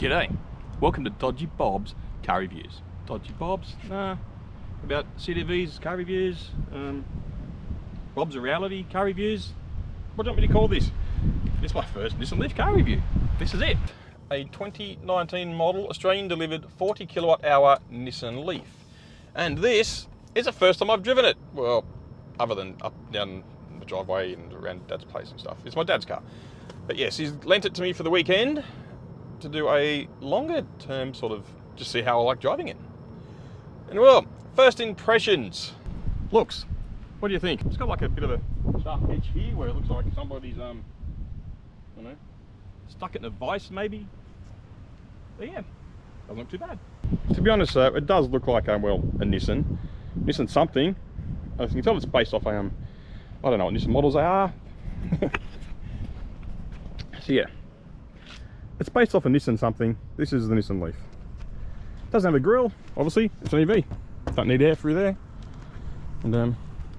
G'day, welcome to Dodgy Bob's car reviews. Dodgy Bob's? Nah, about SydneyEv's car reviews, Bob's a reality car reviews. What do you want me to call this? This is my first Nissan LEAF car review. This is it. A 2019 model, Australian delivered 40 kilowatt hour Nissan LEAF. And this is the first time I've driven it. Well, other than up down the driveway and around Dad's place and stuff. It's my dad's car. But yes, he's lent it to me for the weekend to do a longer term sort of, just see how I like driving it. And well, first impressions. Looks, what do you think? It's got like a bit of a sharp edge here where it looks like somebody's, I don't know, stuck it in a vise maybe. But yeah, doesn't look too bad. To be honest, it does look like, well, a Nissan something. I can tell it's based off, I don't know what Nissan models they are. So yeah, it's based off a Nissan something. This is the Nissan LEAF. Doesn't have a grille, obviously. It's an EV. Don't need air through there. And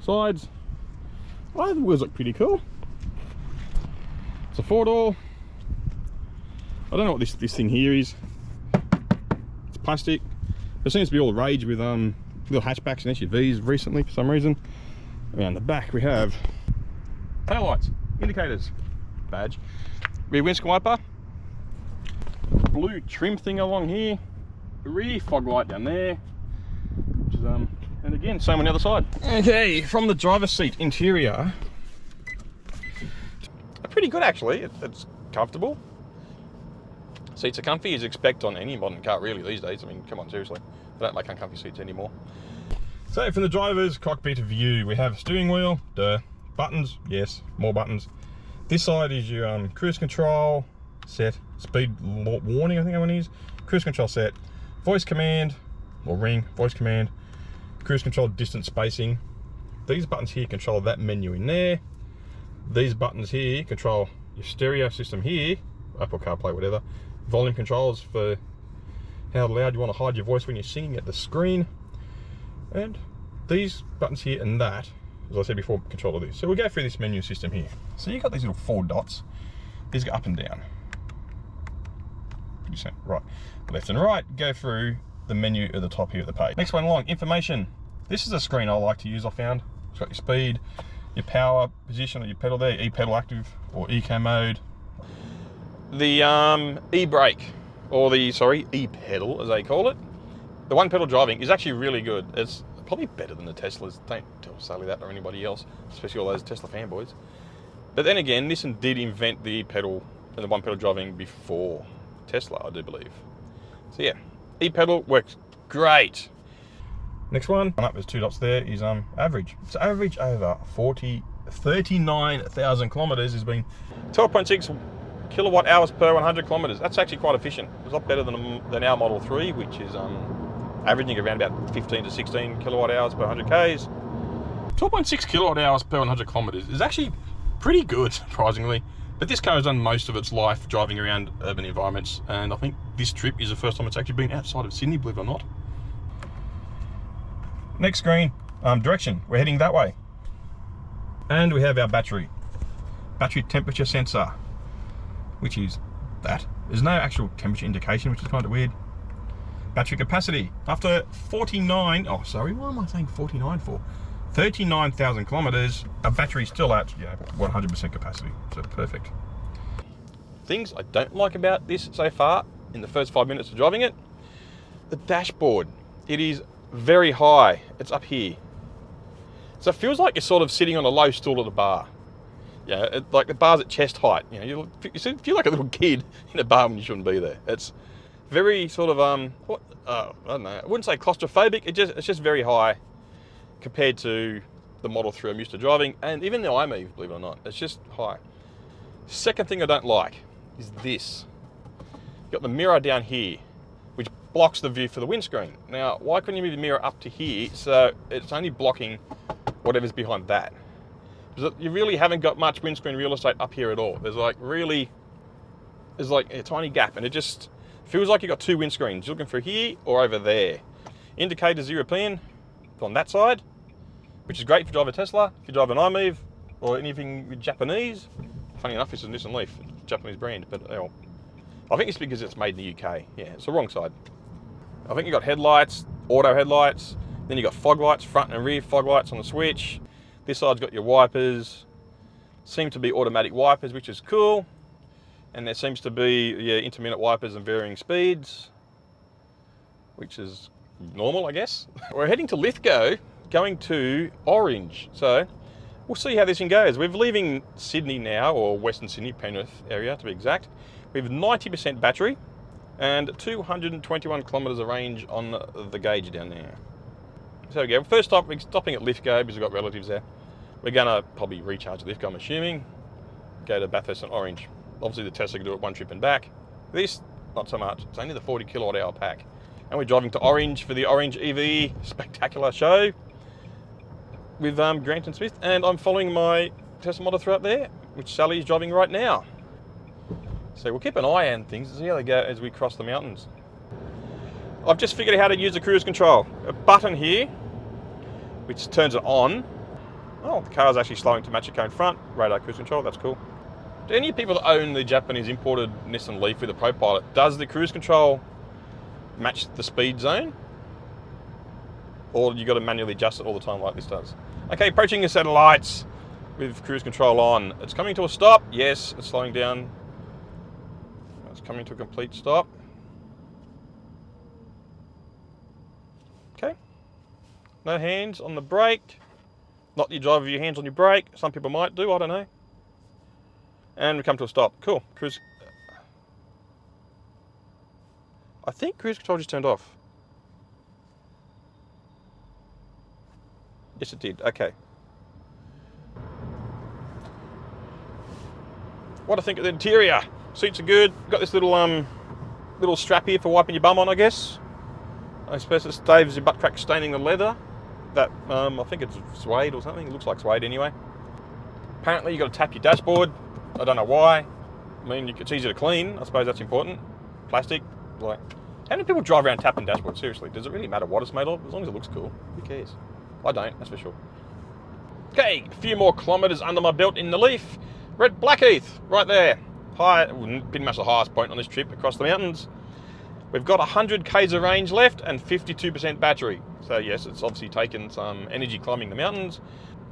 sides. Well, the wheels look pretty cool. It's a 4-door. I don't know what this thing here is. It's plastic. There seems to be all the rage with little hatchbacks and SUVs recently for some reason. Around the back we have tail lights, indicators, badge, rear windscreen wiper, blue trim thing along here, rear fog light down there, which is and again same on the other side. Okay, from the driver's seat interior, pretty good actually. It's comfortable. Seats are comfy as you expect on any modern car really these days. I mean, come on, seriously, they don't make uncomfy seats anymore. So from the driver's cockpit view, we have steering wheel, buttons, yes, more buttons. This side is your cruise control set, speed warning I think that one is, cruise control set, voice command, or ring, voice command, cruise control distance spacing. These buttons here control that menu in there. These buttons here control your stereo system here, Apple CarPlay, whatever. Volume controls for how loud you want to hide your voice when you're singing at the screen. And these buttons here and that, as I said before, control all this. So we'll go through this menu system here. So you've got these little 4 dots. These go up and down. Right, left and right, go through the menu at the top here at the page. Next one along, information. This is a screen I like to use, I found. It's got your speed, your power position, or your pedal there, e-pedal active, or eco mode. The e-brake, or the, sorry, e-pedal as they call it. The one pedal driving is actually really good. It's probably better than the Teslas. Don't tell Sally that or anybody else, especially all those Tesla fanboys. But then again, Nissan did invent the e-pedal and the one pedal driving before Tesla, I do believe. So yeah, e-pedal works great. Next one, up there's 2 dots there, is average. So average over 39,000 kilometers has been 12.6 kilowatt hours per 100 kilometers. That's actually quite efficient. It's a lot better than our Model 3, which is averaging around about 15 to 16 kilowatt hours per 100 Ks. 12.6 kilowatt hours per 100 kilometers is actually pretty good, surprisingly. But this car has done most of its life driving around urban environments, and I think this trip is the first time it's actually been outside of Sydney, believe it or not. Next screen, direction. We're heading that way. And we have our battery temperature sensor, which is that. There's no actual temperature indication, which is kind of weird. Battery capacity, after 39, oh sorry, what am I saying 49 for? 39,000 kilometers, our battery's still at 100% capacity, so perfect. Things I don't like about this so far, in the first 5 minutes of driving it, the dashboard. It is very high, it's up here. So it feels like you're sort of sitting on a low stool at a bar. Yeah, like the bar's at chest height. You know, you feel like a little kid in a bar when you shouldn't be there. It's very sort of, I don't know, I wouldn't say claustrophobic, it's just very high compared to the Model 3 I'm used to driving, and even the iMEV, believe it or not, it's just high. Second thing I don't like is this. You've got the mirror down here, which blocks the view for the windscreen. Now, why couldn't you move the mirror up to here so it's only blocking whatever's behind that? Because you really haven't got much windscreen real estate up here at all. There's like a tiny gap, and it just feels like you've got 2 windscreens. You're looking for here or over there. Indicators European on that side, which is great if you drive a Tesla, if you drive an iMEV, or anything with Japanese. Funny enough, it's a Nissan LEAF, Japanese brand, but I think it's because it's made in the UK. Yeah, it's the wrong side. I think you got headlights, auto headlights, then you got fog lights, front and rear fog lights on the switch. This side's got your wipers. Seem to be automatic wipers, which is cool. And there seems to be intermittent wipers and varying speeds, which is normal, I guess. We're heading to Lithgow, going to Orange. So we'll see how this thing goes. We're leaving Sydney now, or Western Sydney, Penrith area to be exact. We have 90% battery and 221 kilometres of range on the gauge down there. So we go. First stop, we're stopping at Lithgow because we've got relatives there. We're gonna probably recharge at Lithgow, I'm assuming. Go to Bathurst and Orange. Obviously the Tesla can do it one trip and back. This, not so much. It's only the 40 kilowatt hour pack. And we're driving to Orange for the Orange EV spectacular show with Grant and Smith. And I'm following my Tesla Model 3 up there, which Sally's driving right now. So we'll keep an eye on things and see how they go as we cross the mountains. I've just figured out how to use the cruise control. A button here, which turns it on. Oh, the car's actually slowing to match the cone front. Radar cruise control, that's cool. Do any people that own the Japanese imported Nissan LEAF with a ProPilot, does the cruise control match the speed zone? Or you got to manually adjust it all the time like this does? Okay, approaching a set of lights with cruise control on. It's coming to a stop. Yes, it's slowing down. It's coming to a complete stop. Okay. No hands on the brake. Not that you drive with your hands on your brake. Some people might do, I don't know. And we come to a stop. Cool. Cruise. I think cruise control just turned off. Yes, it did. Okay. What do I think of the interior? Seats are good. Got this little strap here for wiping your bum on, I guess. I suppose it saves your butt crack staining the leather. That I think it's suede or something. It looks like suede anyway. Apparently you got to tap your dashboard. I don't know why. I mean, it's easy to clean. I suppose that's important. Plastic. Like, how many people drive around tapping dashboards? Seriously, does it really matter what it's made of? As long as it looks cool. Who cares? I don't, that's for sure. Okay, a few more kilometres under my belt in the Leaf. We're at Blackheath, right there. High, pretty much the highest point on this trip across the mountains. We've got 100 k's of range left and 52% battery. So yes, it's obviously taken some energy climbing the mountains.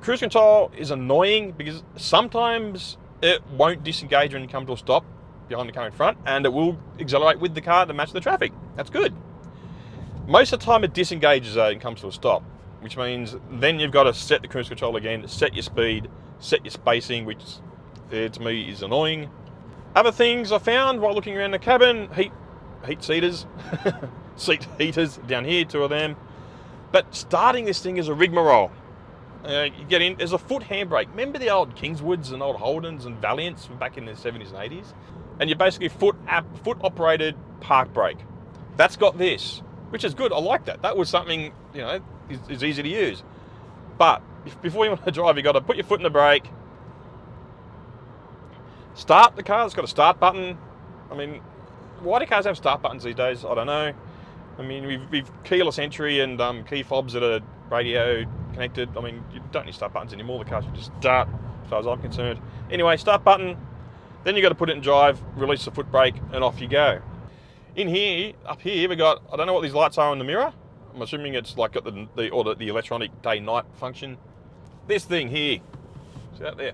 Cruise control is annoying because sometimes it won't disengage when you come to a stop behind the car in front, and it will accelerate with the car to match the traffic. That's good. Most of the time it disengages though and comes to a stop, which means then you've got to set the cruise control again, set your speed, set your spacing, which to me is annoying. Other things I found while looking around the cabin, heat seaters, seat heaters down here, 2 of them. But starting this thing is a rigmarole. You get in, there's a foot handbrake. Remember the old Kingswoods and old Holdens and Valiants from back in the 70s and 80s? And you're basically foot operated park brake. That's got this, which is good. I like that. That was something, you know, is easy to use. But before you want to drive, you got to put your foot in the brake, start the car. It's got a start button. I mean, why do cars have start buttons these days? I don't know. I mean, we've keyless entry and key fobs that are radio connected. I mean, you don't need start buttons anymore. The car should just start, as far as I'm concerned. Anyway, start button. Then you got to put it in drive, release the foot brake, and off you go. In here, up here, we got, I don't know what these lights are in the mirror. I'm assuming it's like got the electronic day-night function. This thing here, see that there?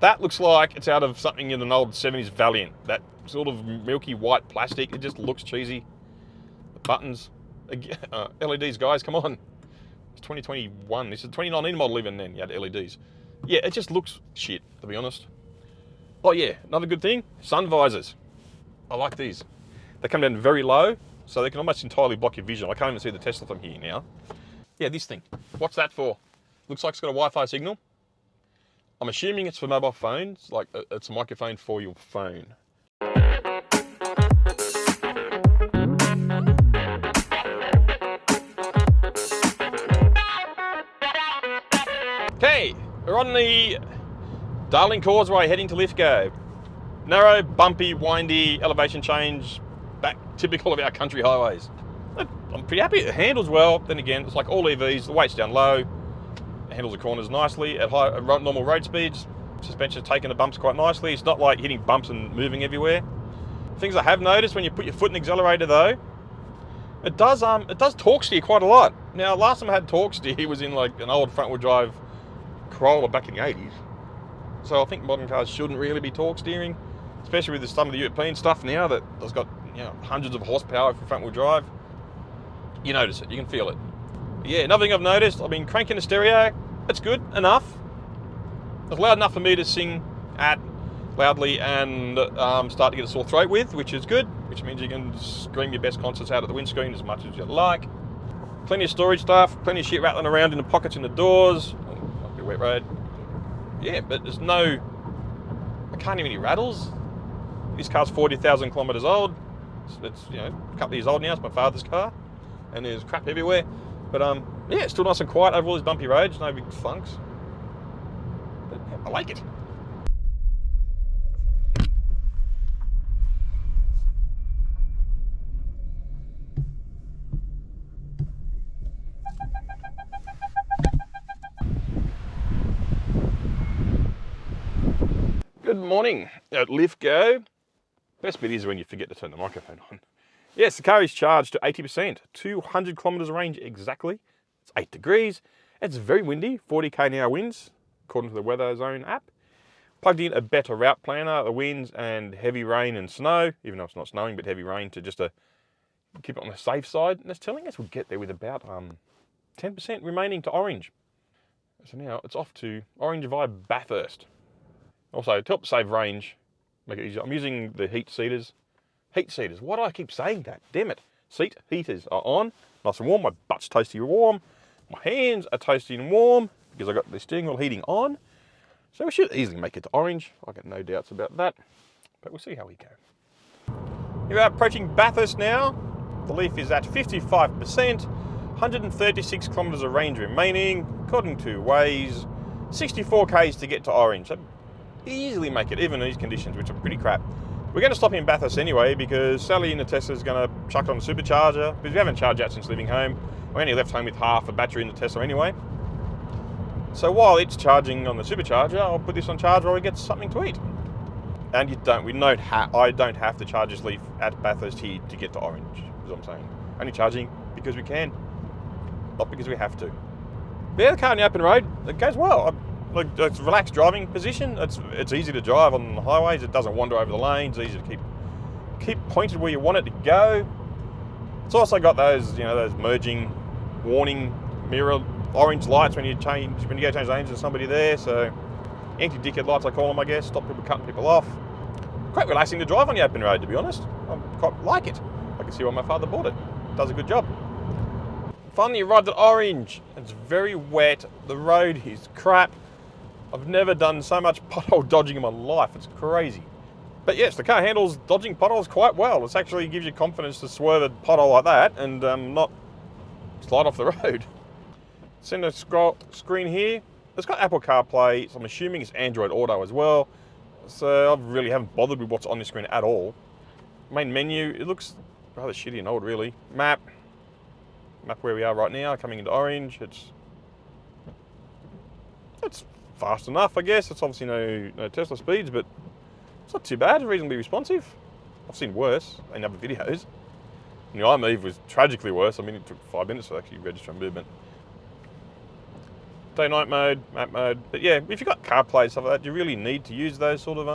That looks like it's out of something in an old 70s Valiant. That sort of milky white plastic. It just looks cheesy. The buttons, LEDs, guys, come on. It's 2021. This is a 2019 model even then. You had LEDs. Yeah, it just looks shit, to be honest. Oh yeah, another good thing, sun visors. I like these. They come down very low, so they can almost entirely block your vision. I can't even see the Tesla from here now. Yeah, this thing. What's that for? Looks like it's got a Wi-Fi signal. I'm assuming it's for mobile phones, like it's a microphone for your phone. Okay, we're on the Darling Causeway heading to Lithgow. Narrow, bumpy, windy, elevation change, back typical of our country highways. I'm pretty happy. It handles well. Then again, it's like all EVs, the weight's down low. It handles the corners nicely at normal road speeds. Suspension's taking the bumps quite nicely. It's not like hitting bumps and moving everywhere. Things I have noticed when you put your foot in the accelerator though, it does torque steer quite a lot. Now last time I had torque steer was in like an old front wheel drive Corolla back in the 80s. So I think modern cars shouldn't really be torque steering, especially with some of the European stuff now that has got, you know, hundreds of horsepower for front wheel drive. You notice it, you can feel it. But yeah, another thing I've noticed, I've been cranking the stereo. It's good enough. It's loud enough for me to sing at loudly and start to get a sore throat with, which is good, which means you can scream your best concerts out at the windscreen as much as you like. Plenty of storage stuff, plenty of shit rattling around in the pockets in the doors. Oh, might be a wet road. Yeah, but there's no, I can't hear any rattles. This car's 40,000 kilometers old. It's, you know, a couple of years old now. It's my father's car, and there's crap everywhere. But yeah, it's still nice and quiet over all these bumpy roads. No big funks. But yeah, I like it. Good morning at LEAF Go. Best bit is when you forget to turn the microphone on. Yes, the car is charged to 80%, 200 kilometers range exactly. It's 8 degrees. It's very windy, 40k an hour winds, according to the Weather Zone app. Plugged in a better route planner, the winds and heavy rain and snow, even though it's not snowing, but heavy rain to just to keep it on the safe side. And it's telling us we'll get there with about 10% remaining to orange. So now it's off to orange via Bathurst. Also, to help save range, make it easier, I'm using the heat seaters. Heat seaters, why do I keep saying that? Damn it. Seat heaters are on, nice and warm, my butt's toasty warm, my hands are toasty and warm, because I got the steering wheel heating on. So we should easily make it to orange, I got no doubts about that, but we'll see how we go. We're approaching Bathurst now. The LEAF is at 55%, 136 kilometers of range remaining, according to Waze, 64 k's to get to orange. So easily make it, even in these conditions, which are pretty crap. We're going to stop in Bathurst anyway, because Sally in the Tesla is going to chuck on the supercharger, because we haven't charged that since leaving home. We only left home with half a battery in the Tesla anyway. So while it's charging on the supercharger, I'll put this on charge while we get something to eat. And I don't have to charge this LEAF at Bathurst here to get to orange, is what I'm saying. Only charging because we can, not because we have to. But yeah, the car on the open road, it goes well. Like, it's a relaxed driving position. It's easy to drive on the highways. It doesn't wander over the lanes. It's easy to keep pointed where you want it to go. It's also got those, you know, those merging warning mirror orange lights when you go change lanes. There's somebody there. So anti-dickhead lights, I call them, I guess. Stop people cutting people off. Quite relaxing to drive on the open road, to be honest. I quite like it. I can see why my father bought it. It does a good job. Finally arrived at orange. It's very wet. The road is crap. I've never done so much pothole dodging in my life. It's crazy. But yes, the car handles dodging potholes quite well. It actually gives you confidence to swerve a pothole like that and not slide off the road. Center screen here. It's got Apple CarPlay, so I'm assuming it's Android Auto as well. So I really haven't bothered with what's on this screen at all. Main menu, it looks rather shitty and old really. Map where we are right now, coming into orange. It's fast enough, I guess. It's obviously no Tesla speeds, but it's not too bad, reasonably responsive. I've seen worse in other videos. And the iMove was tragically worse. I mean, it took 5 minutes to actually register a movement. Day-night mode, map mode. But yeah, if you've got CarPlay and stuff like that, do you really need to use those sort of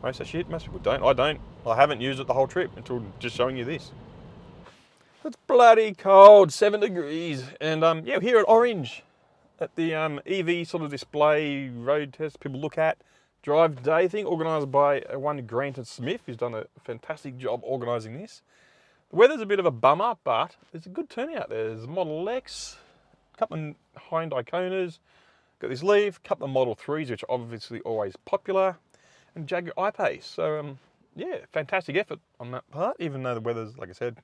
most of that shit? Most people don't. I don't. I haven't used it the whole trip until just showing you this. It's bloody cold, 7 degrees. And yeah, we're here at Orange, at the EV sort of display road test people look at drive day thing, organised by one Grant and Smith, who's done a fantastic job organising this. The weather's a bit of a bummer, but there's a good turnout there. There's a Model X, a couple of Hyundai Konas, got this LEAF, a couple of Model 3s, which are obviously always popular, and Jaguar I-Pace. So yeah, fantastic effort on that part, even though the weather's, like I said,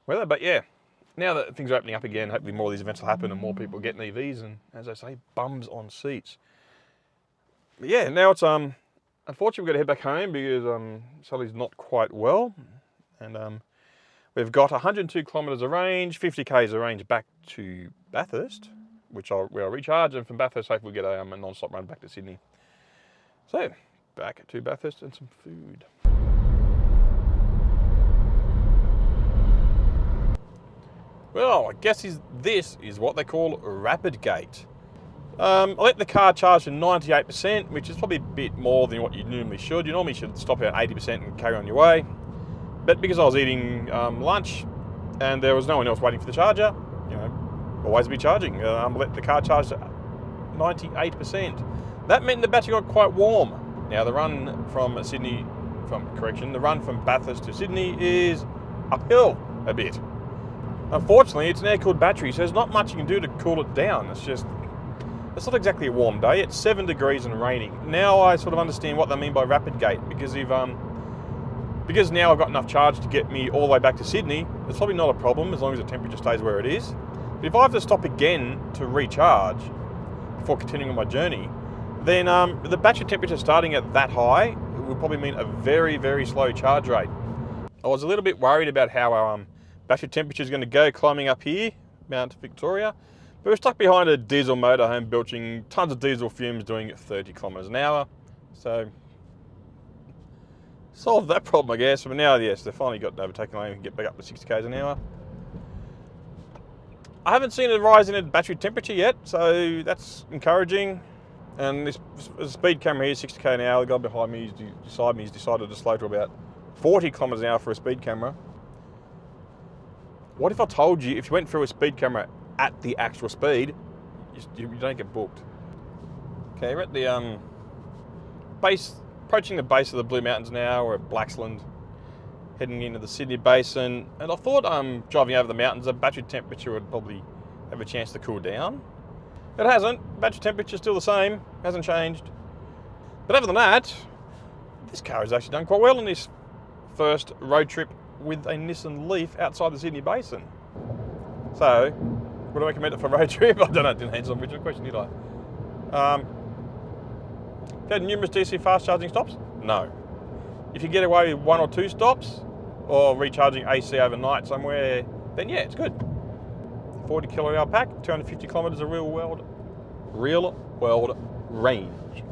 weather. But yeah, now that things are opening up again, hopefully more of these events will happen and more people are getting EVs and, as I say, bums on seats. But yeah, now it's unfortunately we've got to head back home because Sally's not quite well, and we've got 102 kilometres of range, 50 k's of range back to Bathurst, where I'll recharge, and from Bathurst hopefully we'll get a non-stop run back to Sydney. So back to Bathurst and some food. Well, I guess this is what they call rapid gate. I let the car charge to 98%, which is probably a bit more than what you normally should. You normally should stop at 80% and carry on your way. But because I was eating lunch and there was no one else waiting for the charger, you know, always be charging. Let the car charge to 98%. That meant the battery got quite warm. Now the run from the run from Bathurst to Sydney is uphill a bit. Unfortunately, it's an air-cooled battery, so there's not much you can do to cool it down. It's not exactly a warm day. It's 7 degrees and raining. Now I sort of understand what they mean by rapid gate, because because now I've got enough charge to get me all the way back to Sydney. It's probably not a problem as long as the temperature stays where it is. But if I have to stop again to recharge before continuing on my journey, then the battery temperature starting at that high will probably mean a very, very slow charge rate. I was a little bit worried about how our battery temperature is going to go climbing up here, Mount Victoria. But we're stuck behind a diesel motorhome belching tons of diesel fumes doing 30 kilometres an hour. So, solved that problem, I guess. But now, yes, they've finally got overtaken lane and get back up to 60 k's an hour. I haven't seen a rise in the battery temperature yet, so that's encouraging. And this speed camera here, 60 k an hour. The guy behind me, beside me, has decided to slow to about 40 kilometres an hour for a speed camera. What if I told you if you went through a speed camera at the actual speed, you don't get booked? Okay, we're at the base, approaching the base of the Blue Mountains now. We're at Blaxland, heading into the Sydney Basin. And I thought driving over the mountains, the battery temperature would probably have a chance to cool down. It hasn't. Battery temperature's still the same, hasn't changed. But other than that, this car has actually done quite well on this first road trip with a Nissan LEAF outside the Sydney Basin. So, would I recommend it for a road trip? I don't know, didn't answer the original question, did I? Had numerous DC fast charging stops? No. If you get away with 1 or 2 stops, or recharging AC overnight somewhere, then yeah, it's good. 40 kWh pack, 250 kilometres of real world range.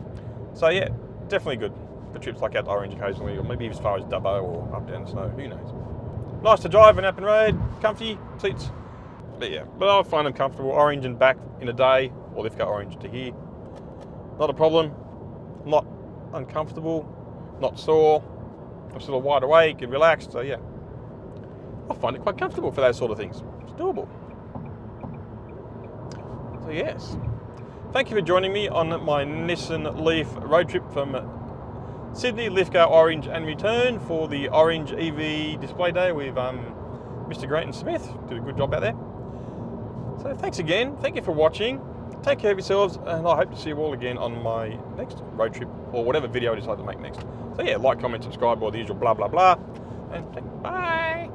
So yeah, definitely good for trips like out to Orange occasionally, or maybe as far as Dubbo or up down the snow, who knows. Nice to drive an Appin Road, comfy seats. But yeah, but I find them comfortable. Orange and back in a day, or Lithgow Orange to here. Not a problem, not uncomfortable, not sore. I'm still wide awake and relaxed, so yeah. I find it quite comfortable for those sort of things. It's doable. So yes, thank you for joining me on my Nissan LEAF road trip from Sydney, Lithgow, Orange and return for the Orange EV display day with Mr. Grant and Smith. Did a good job out there. So thanks again, thank you for watching. Take care of yourselves, and I hope to see you all again on my next road trip, or whatever video I decide to make next. So yeah, like, comment, subscribe, all the usual blah blah blah, and bye.